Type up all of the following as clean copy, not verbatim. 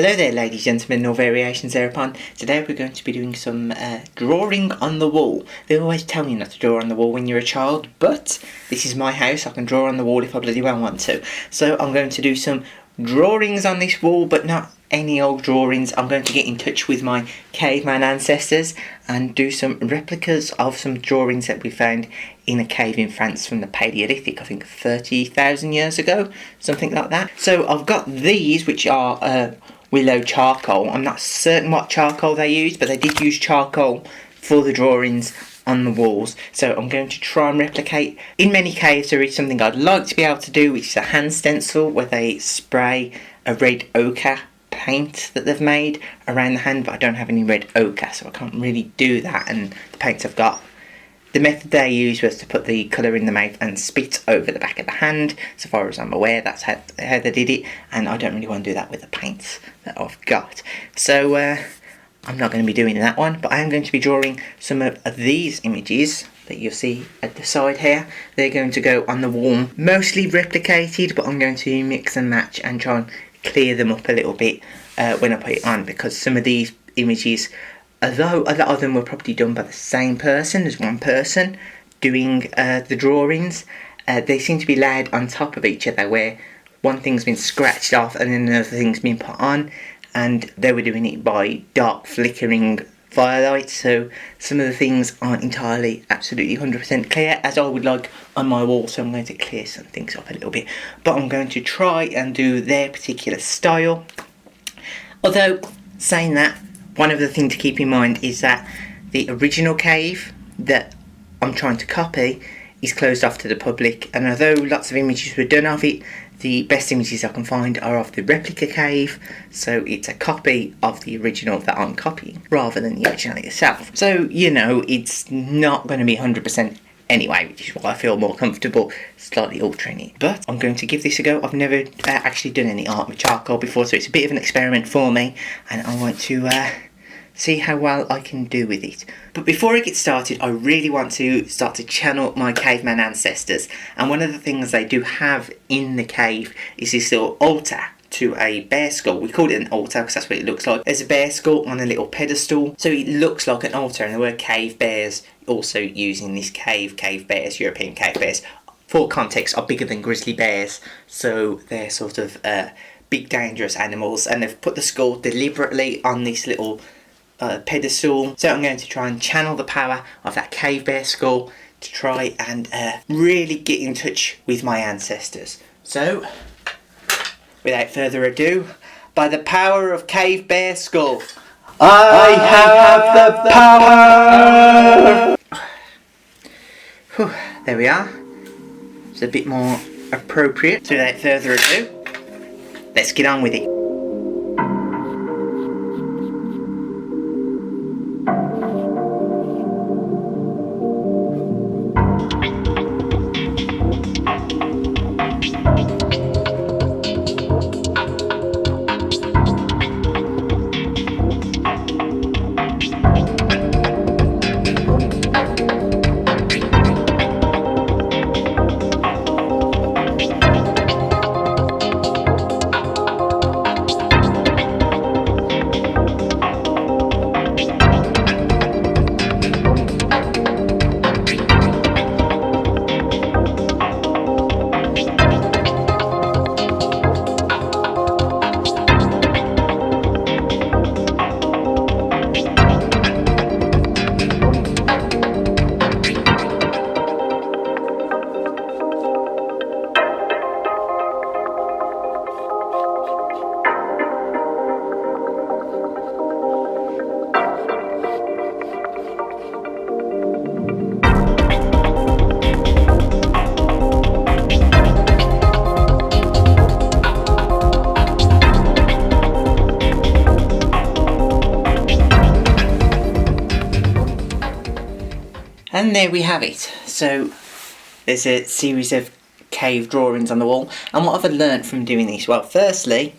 Hello there ladies, gentlemen, or variations thereupon. Today we're going to be doing some drawing on the wall. They always tell you not to draw on the wall when you're a child, but this is my house, I can draw on the wall if I bloody well want to. So I'm going to do some drawings on this wall, but not any old drawings. I'm going to get in touch with my caveman ancestors and do some replicas of some drawings that we found in a cave in France from the Paleolithic, I think 30,000 years ago, something like that. So I've got these, which are willow charcoal. I'm not certain what charcoal they used, but they did use charcoal for the drawings on the walls. So I'm going to try and replicate. In many caves there is something I'd like to be able to do, which is a hand stencil where they spray a red ochre paint that they've made around the hand, but I don't have any red ochre, so I can't really do that. And the paints I've got, the method they used was to put the colour in the mouth and spit over the back of the hand. So far as I'm aware, that's how they did it, and I don't really want to do that with the paints that I've got. So I'm not going to be doing that one, but I am going to be drawing some of these images that you'll see at the side here. They're going to go on the wall, mostly replicated, but I'm going to mix and match and try and clear them up a little bit when I put it on, because some of these images, although a lot of them were probably done by the same person, as one person doing the drawings, they seem to be laid on top of each other, where one thing's been scratched off and then another thing's been put on, and they were doing it by dark flickering firelight, so some of the things aren't entirely absolutely 100% clear as I would like on my wall, so I'm going to clear some things up a little bit, but I'm going to try and do their particular style. Although, saying that, one other thing to keep in mind is that the original cave that I'm trying to copy is closed off to the public, and although lots of images were done of it, the best images I can find are of the replica cave, so it's a copy of the original that I'm copying, rather than the original itself. So, you know, it's not going to be 100% anyway, which is why I feel more comfortable slightly altering it. But I'm going to give this a go. I've never actually done any art with charcoal before, so it's a bit of an experiment for me, and I want to see how well I can do with it. But before I get started, I really want to start to channel my caveman ancestors, and one of the things they do have in the cave is this little altar to a bear skull. We call it an altar because that's what it looks like. There's a bear skull on a little pedestal, so it looks like an altar, and the word cave bears also used in this cave. Cave bears, European cave bears, for context, are bigger than grizzly bears, so they're sort of big dangerous animals, and they've put the skull deliberately on this little pedestal. So I'm going to try and channel the power of that cave bear skull to try and really get in touch with my ancestors. So, without further ado, by the power of cave bear skull, I have the power! Whew, there we are. It's a bit more appropriate. So without further ado, let's get on with it. And there we have it. So there's a series of cave drawings on the wall, and what have I learnt from doing this? Well, firstly,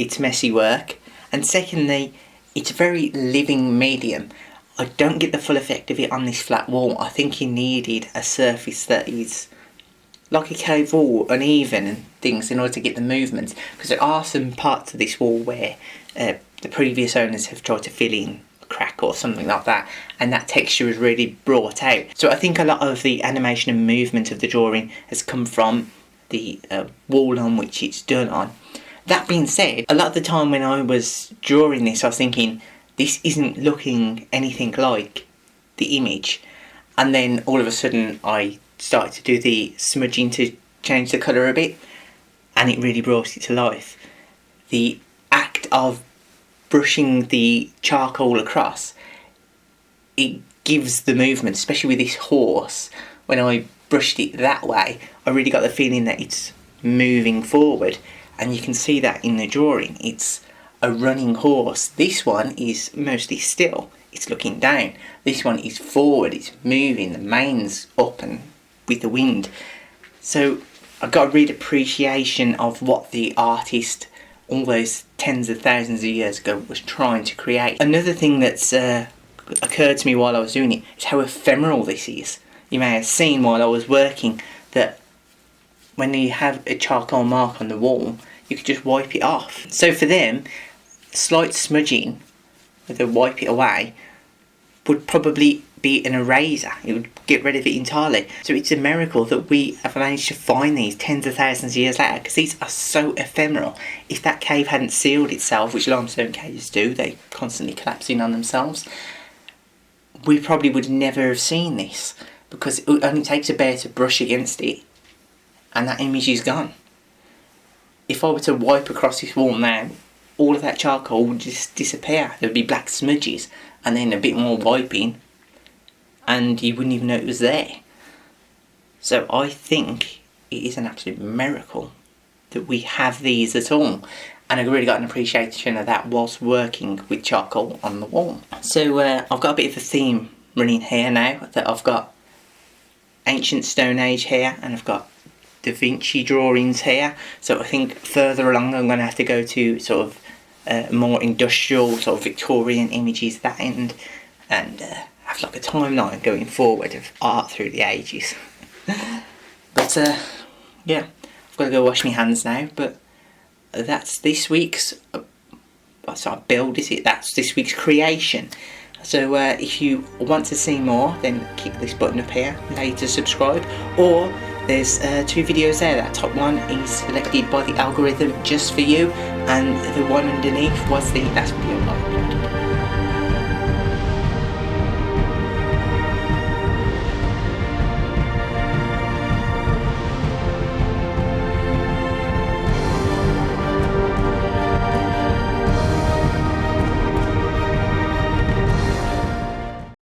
it's messy work, and secondly, it's a very living medium. I don't get the full effect of it on this flat wall. I think he needed a surface that is like a cave wall, uneven and things in order to get the movements, because there are some parts of this wall where the previous owners have tried to fill in a crack or something like that, and that texture is really brought out. So I think a lot of the animation and movement of the drawing has come from the wall on which it's done on. That being said, a lot of the time when I was drawing this, I was thinking, this isn't looking anything like the image. And then all of a sudden I started to do the smudging to change the colour a bit, and it really brought it to life. The act of brushing the charcoal across, it gives the movement, especially with this horse. When I brushed it that way, I really got the feeling that it's moving forward, and you can see that in the drawing. It's a running horse. This one is mostly still, it's looking down. This one is forward, it's moving, the mane's up and with the wind. So I got a real appreciation of what the artist all those tens of thousands of years ago was trying to create. Another thing that's occurred to me while I was doing it is how ephemeral this is. You may have seen while I was working that when you have a charcoal mark on the wall, you could just wipe it off. So for them, slight smudging, where they wipe it away, would probably be an eraser. It would get rid of it entirely. So it's a miracle that we have managed to find these tens of thousands of years later, because these are so ephemeral. If that cave hadn't sealed itself, which limestone caves do, they constantly collapse in on themselves, we probably would never have seen this, because it only takes a bear to brush against it and that image is gone. If I were to wipe across this wall now, all of that charcoal would just disappear. There would be black smudges and then a bit more wiping and you wouldn't even know it was there. So I think it is an absolute miracle that we have these at all, and I really got an appreciation of that whilst working with charcoal on the wall. So I've got a bit of a theme running here now, that I've got ancient Stone Age here and I've got Da Vinci drawings here. So I think further along I'm going to have to go to sort of more industrial, sort of Victorian images, that end, and have like a timeline going forward of art through the ages. But yeah, I've got to go wash my hands now, but that's this week's build, is it? That's this week's creation. So if you want to see more, then click this button up here, later subscribe, or there's 2 videos there. That top one is selected by the algorithm just for you, and the one underneath was the last video I uploaded.